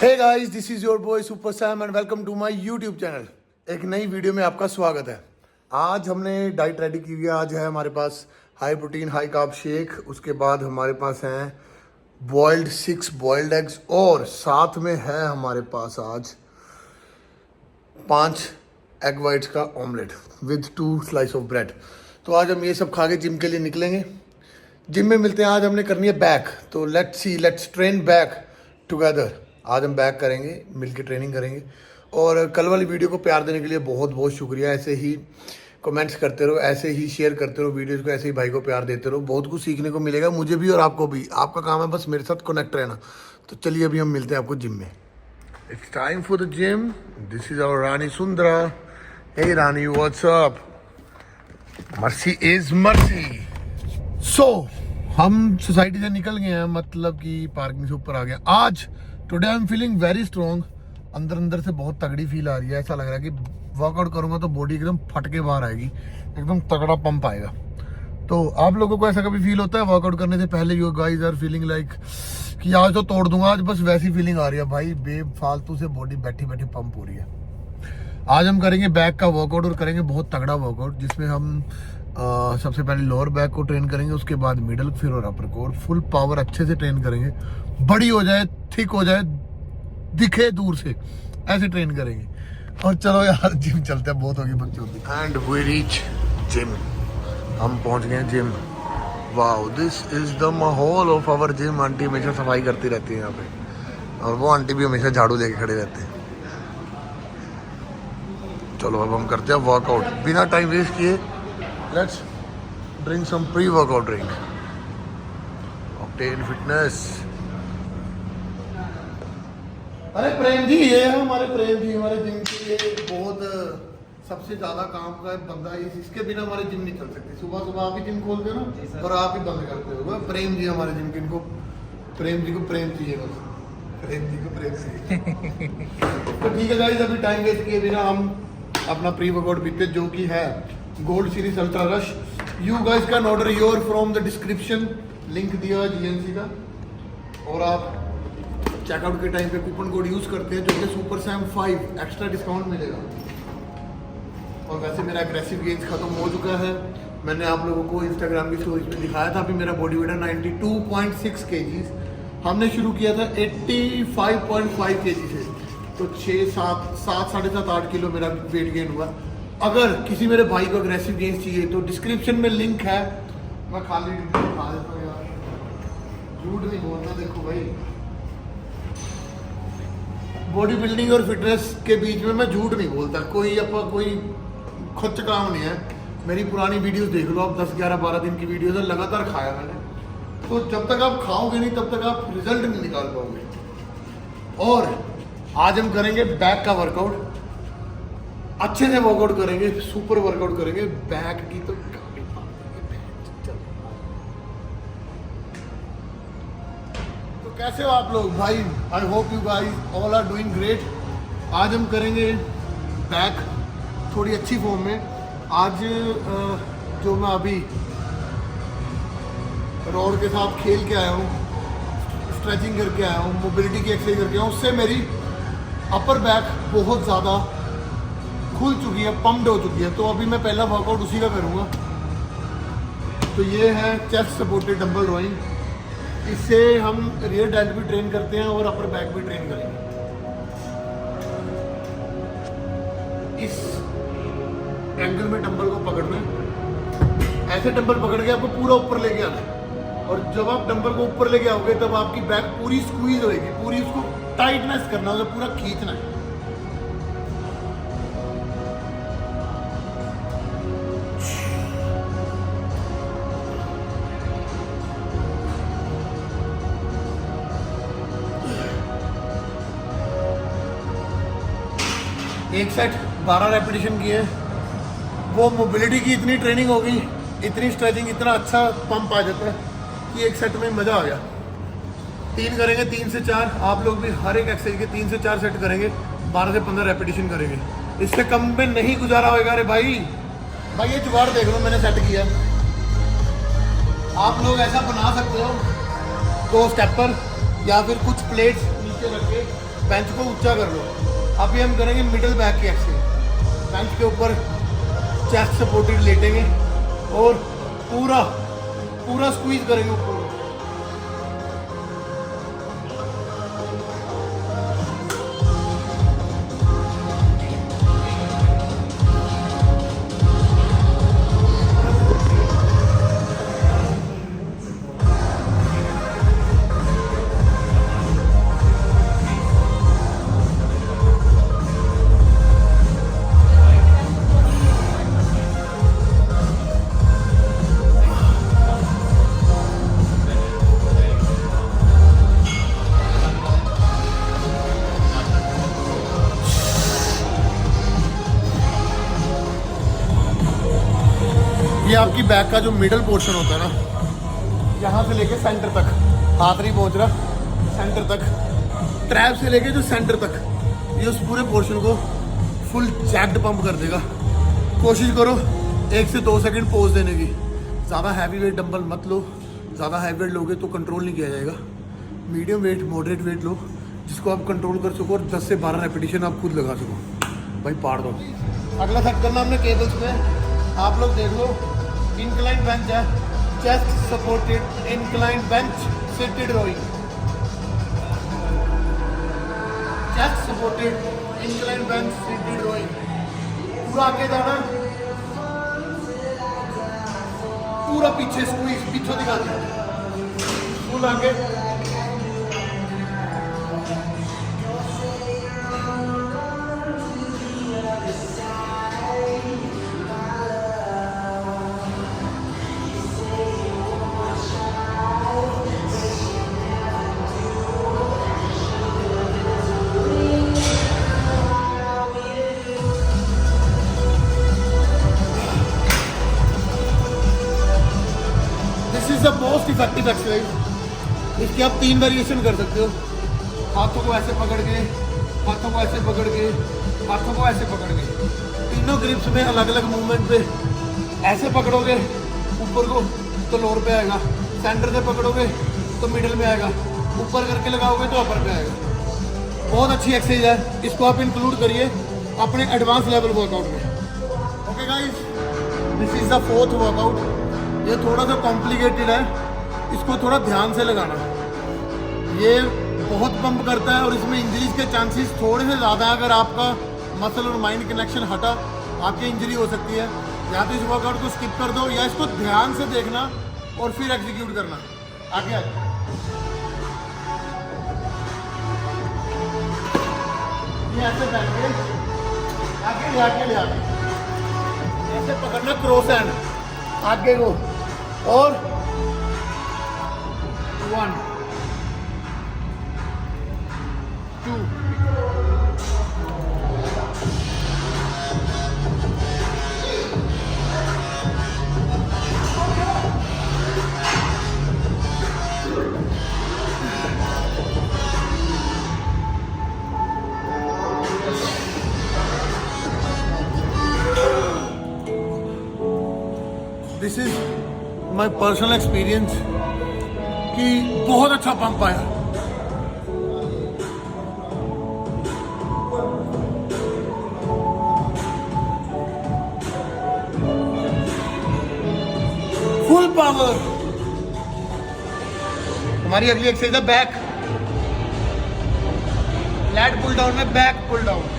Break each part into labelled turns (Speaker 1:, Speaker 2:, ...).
Speaker 1: Hey guys, this is your boy super Sam and welcome to my YouTube channel. एक नई video में आपका स्वागत है। आज हमने डाइट रेडी की हुई है। आज है हमारे पास high protein high carb shake, उसके बाद हमारे पास हैं बॉइल्ड 6 बॉइल्ड एग्स और साथ में है हमारे पास आज 5 एग वाइट्स का omelette with 2 slice of bread. तो आज हम ये सब खा के जिम के लिए निकलेंगे। जिम में मिलते हैं। आज हमने करनी है बैक, तो लेट्स ट्रेन बैक टुगेदर। आज हम बैक करेंगे, मिलके ट्रेनिंग करेंगे। और कल वाली वीडियो को प्यार देने के लिए बहुत बहुत शुक्रिया। ऐसे ही कमेंट्स करते रहो, ऐसे ही शेयर करते रहो वीडियोज़ को, ऐसे ही भाई को प्यार देते रहो। बहुत कुछ सीखने को मिलेगा मुझे भी और आपको भी। आपका काम है बस मेरे साथ कनेक्ट रहना। तो चलिए अभी हम मिलते हैं आपको जिम में। It's time for the gym. This is our Rani Sundara. Hey Rani, what's up? Mercy is mercy. So हम सोसाइटी से निकल गए हैं, मतलब कि पार्किंग से ऊपर आ गए। आज today I am feeling very strong. अंदर से बहुत तगड़ी फील आ रही है। ऐसा लग रहा है कि वर्कआउट करूंगा तो बॉडी एकदम फट के बाहर आएगी, एकदम तगड़ा पंप आएगा। तो आप लोगों को ऐसा कभी फील होता है वर्कआउट करने से पहले? You guys are feeling like कि आज तो तोड़ दूंगा, आज बस वैसी फीलिंग आ रही है भाई, बेफालतू से बॉडी बैठी बैठी पंप हो रही है। आज हम करेंगे बैक का वर्कआउट और करेंगे बहुत तगड़ा वर्कआउट, जिसमें हम सबसे पहले लोअर बैक को ट्रेन करेंगे, उसके बाद मिडल, फिर और अपर को, और फुल पावर अच्छे से ट्रेन करेंगे। बड़ी हो जाए, थिक हो जाए, दिखे दूर से, ऐसे ट्रेन करेंगे। और चलो यार जिम चलते हैं, बहुत होगी बकचोदी। And we reach gym. हम पहुंच गए gym. Wow, this is the माहौल ऑफ आवर जिम। आंटी हमेशा सफाई करती रहती है यहाँ पे, और वो आंटी भी हमेशा झाड़ू लेके खड़े रहते हैं। चलो अब हम करते हैं वर्कआउट बिना टाइम वेस्ट किए। Let's drink some pre workout drink. Octane fitness. अरे प्रेम जी, ये है हमारे प्रेम जी, हमारे जिम के लिए बहुत सबसे ज्यादा काम का बंदा है। इसके बिना हमारे जिम नहीं चल सकती। सुबह सुबह आप ही जिम खोलते हो ना, और आप ही बंद करते हो। प्रेम जी हमारे जिम के, इनको प्रेम जी को प्रेम चाहिए, बस प्रेम जी को प्रेम चाहिए। तो ठीक है गाइस, अभी टाइम वेस्ट किए बिना हम अपना प्री वर्कआउट पीते, जो कि है gold series ultra rush. You guys can order your from the description, link दिया जीएनसी का। और आप चेकआउट के टाइम पे कूपन कोड यूज करते हैं, जो कि सुपर सैम 5 एक्स्ट्रा डिस्काउंट मिलेगा। और वैसे मेरा एग्रेसिव गेन्स खत्म हो चुका है। मैंने आप लोगों को इंस्टाग्राम की स्टोरीज में दिखाया था। अभी मेरा बॉडी वेट है 92.6 kg। हमने शुरू किया था 85.5 kg से, तो 7.5-8 किलो मेरा वेट गेन हुआ। अगर किसी मेरे भाई को एग्रेसिव गेन्स चाहिए तो डिस्क्रिप्शन में लिंक है। मैं खाली खा देता हूँ यार, झूठ नहीं बोलना। देखो भाई, बॉडी बिल्डिंग और फिटनेस के बीच में मैं झूठ नहीं बोलता। कोई खुद काम नहीं है। मेरी पुरानी वीडियोस देख लो आप, 10, 11, 12 दिन की वीडियोस है, लगातार खाया मैंने। तो जब तक आप खाओगे नहीं तब तक आप रिजल्ट नहीं निकाल पाओगे। और आज हम करेंगे बैक का वर्कआउट, अच्छे से वर्कआउट करेंगे, सुपर वर्कआउट करेंगे बैक की। तो कैसे हो आप लोग भाई? I hope you guys all are doing great. आज हम करेंगे बैक थोड़ी अच्छी फॉर्म में। आज जो मैं अभी रॉड के साथ खेल के आया हूँ, स्ट्रेचिंग करके आया हूँ, मोबिलिटी की एक्सरसाइज करके आया हूँ, उससे मेरी अपर बैक बहुत ज़्यादा खुल चुकी है, पम्प्ड हो चुकी है। तो अभी मैं पहला वर्कआउट उसी का करूँगा। तो ये है चेस्ट सपोर्टेड डंबल रोइंग। इससे हम रियर डेल्ट भी ट्रेन करते हैं और अपर बैक भी ट्रेन करेंगे। इस एंगल में डंबल को पकड़ना है, ऐसे डंबल पकड़ के आपको पूरा ऊपर लेके आना है। और जब आप डंबल को ऊपर लेके आओगे तब आपकी बैक पूरी स्क्वीज होएगी, पूरी उसको टाइटनेस करना है, पूरा खींचना है। एक सेट 12 रेपिटेशन की है। वो मोबिलिटी की इतनी ट्रेनिंग हो गई, इतनी स्ट्रेचिंग, इतना अच्छा पंप आ जाता है कि एक सेट में मज़ा आ गया। 3 करेंगे, 3 से 4। आप लोग भी हर एक एक्सरसाइज के 3 से 4 सेट करेंगे, 12 से 15 रेपिटेशन करेंगे। इससे कम में नहीं गुजारा होगा। अरे भाई ये जुगाड़ देख लो, मैंने सेट किया। आप लोग ऐसा बना सकते हो 2 स्टेपर या फिर कुछ प्लेट्स नीचे रख के बेंच को ऊंचा कर लो। अभी हम करेंगे मिडिल बैक की एक्सरसाइज। बेंच के ऊपर चेस्ट सपोर्टेड लेटेंगे और पूरा पूरा स्क्वीज करेंगे ऊपर। ये आपकी बैक का जो मिडल पोर्शन होता है ना, यहाँ से लेके सेंटर तक, हाथ नहीं पहुँच रहा सेंटर तक, ट्रैप से लेके जो सेंटर तक, ये उस पूरे पोर्शन को फुल जैक्ड पंप कर देगा। कोशिश करो 1 से 2 सेकंड पोज देने की। ज़्यादा हैवी वेट डंबल मत लो, ज़्यादा हैवी वेट लोगे तो कंट्रोल नहीं किया जाएगा। मीडियम वेट मॉडरेट वेट लो जिसको आप कंट्रोल कर सको और 10 से 12 रेपिटेशन आप खुद लगा सको। भाई पाड़ दो। अगला सेट करना हमने केबल्स पे, आप लोग देख लो। इंक्लाइन बेंच है, chest supported incline bench seated rowing, chest supported incline bench seated rowing. पूरा आगे जाना, पूरा पीछे स्क्वीज, पीछे दिखा दिया, फुल आगे। Is the most effective exercise. इसकी आप 3 वेरिएशन कर सकते हो। हाथों को ऐसे पकड़ के, हाथों को ऐसे पकड़ के, हाथों को ऐसे पकड़ के, तीनों ग्रिप्स में अलग अलग मूवमेंट पे। ऐसे पकड़ोगे ऊपर को तो लोअर पे आएगा, सेंटर से पकड़ोगे तो मिडिल में आएगा, ऊपर करके लगाओगे तो अपर पे आएगा। बहुत अच्छी एक्सरसाइज है, इसको आप इंक्लूड करिए अपने एडवांस लेवल वर्कआउट में। Okay guys, this is the 4th workout. ये थोड़ा सा कॉम्प्लिकेटेड है, इसको थोड़ा ध्यान से लगाना। ये बहुत पंप करता है और इसमें इंजरीज के चांसेस थोड़े से ज़्यादा है। अगर आपका मसल और माइंड कनेक्शन हटा, आपकी इंजरी हो सकती है। या तो इस वर्कआउट को स्किप कर दो या इसको ध्यान से देखना और फिर एग्जीक्यूट करना। आगे आगे ये ऐसे बैठ के आगे ले आके ले आके ऐसे पकड़ना, क्रॉस हैंड आगे को, और 1 2 this is my personal experience कि बहुत अच्छा पंप आया। Full power. हमारी अगली एक्सरसाइज है बैक लैट पुल डाउन में बैक पुल डाउन।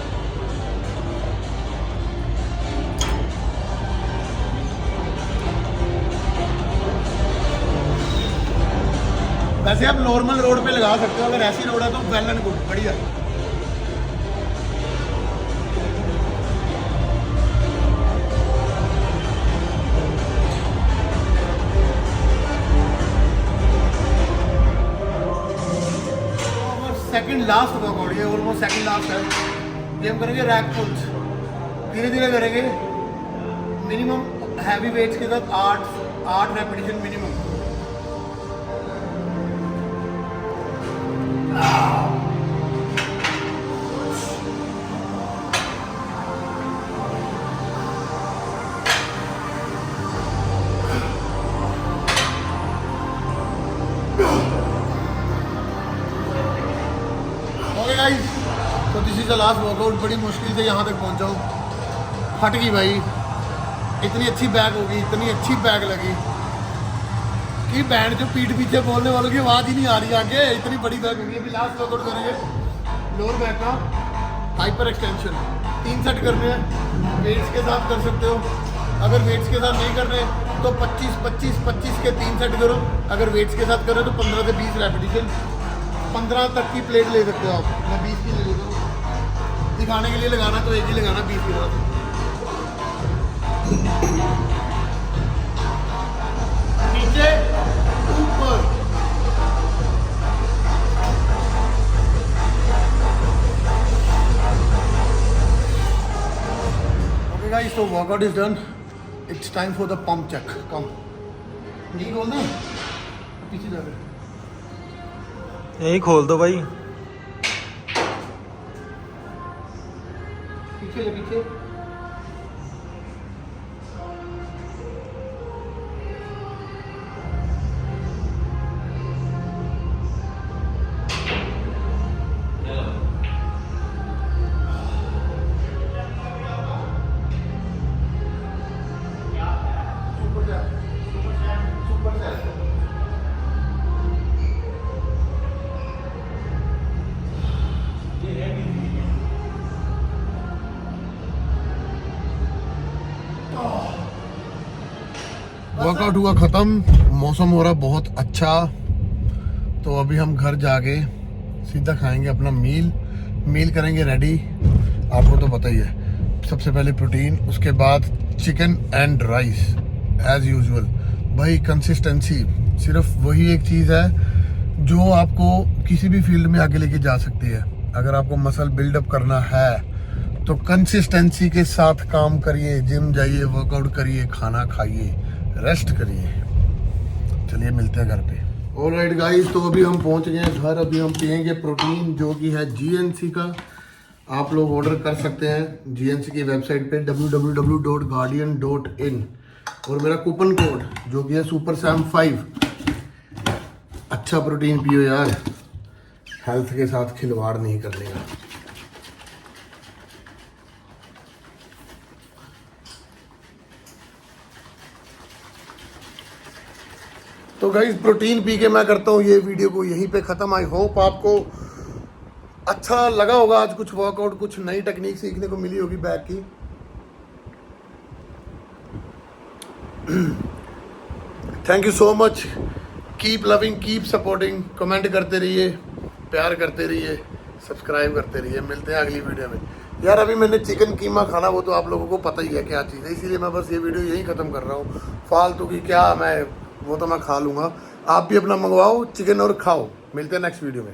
Speaker 1: वैसे आप नॉर्मल रोड पे लगा सकते हो, अगर ऐसी रोड है तो वेल एंड गुड, बढ़िया। सेकंड लास्ट वर्कआउट, ये ऑलमोस्ट सेकंड लास्ट है। ये हम करेंगे रैक पुल्स, धीरे धीरे करेंगे। मिनिमम हैवी वेट्स के साथ 8 रेपिटेशन मिनिमम। गाइस, तो this is the last workout. बड़ी मुश्किल से यहाँ तक पहुँचा हूँ। फट गई भाई, इतनी अच्छी बैग होगी, इतनी अच्छी बैग लगी कि बैंड जो पीठ पीछे बोलने वालों की आवाज़ ही नहीं आ रही आगे। इतनी बड़ी बैग होगी। अभी लास्ट वर्कआउट करेंगे लोअर बैक का हाइपर एक्सटेंशन। 3 सेट करने हैं, वेट्स के साथ कर सकते हो। अगर वेट्स के साथ नहीं कर रहे तो 25 के 3 सेट करो। अगर वेट्स के साथ करो तो 15 से 20 रेपिटेशन। 15 तक की प्लेट ले सकते हो आप। मैं 20 की ले लेता हूँ। दिखाने के लिए लगाना तो एक ही लगाना 20 के साथ। नीचे ऊपर। ओके गाइस, तो workout is done. It's time for the pump check. कम नहीं खोलना, पीछे जा रहे
Speaker 2: यही खोल दो भाई।
Speaker 1: पीछे पीछे। वर्कआउट हुआ ख़त्म। मौसम हो रहा बहुत अच्छा। तो अभी हम घर जाके सीधा खाएंगे अपना मील करेंगे रेडी। आपको तो पता ही है, सबसे पहले प्रोटीन, उसके बाद chicken and rice as usual. भाई कंसिस्टेंसी सिर्फ वही एक चीज़ है जो आपको किसी भी फील्ड में आगे लेके जा सकती है। अगर आपको मसल बिल्डअप करना है तो कंसिस्टेंसी के साथ काम करिए, जिम जाइए, वर्कआउट करिए, खाना खाइए, रेस्ट करिए। चलिए मिलते हैं घर पे। ऑलराइट गाइस, तो अभी हम पहुंच गए हैं घर। अभी हम पियेंगे प्रोटीन जो कि है GNC का। आप लोग ऑर्डर कर सकते हैं GNC की वेबसाइट पे www.guardian.in और मेरा कूपन कोड जो कि है SuperSam5। अच्छा प्रोटीन पियो यार, हेल्थ के साथ खिलवाड़ नहीं करने का। तो गाइस, प्रोटीन पी के मैं करता हूँ ये वीडियो को यहीं पे ख़त्म। आई होप आपको अच्छा लगा होगा। आज कुछ वर्कआउट, कुछ नई टेक्निक सीखने को मिली होगी बैक की। Thank you so much. Keep loving, keep supporting. Comment करते रहिए, प्यार करते रहिए, सब्सक्राइब करते रहिए। मिलते हैं अगली वीडियो में। यार अभी मैंने चिकन कीमा खाना, वो तो आप लोगों को पता ही है क्या चीज़ है, इसीलिए मैं बस ये वीडियो यहीं ख़त्म कर रहा हूँ। फालतू की क्या, मैं वो तो मैं खा लूँगा। आप भी अपना मंगवाओ चिकन और खाओ। मिलते हैं नेक्स्ट वीडियो में।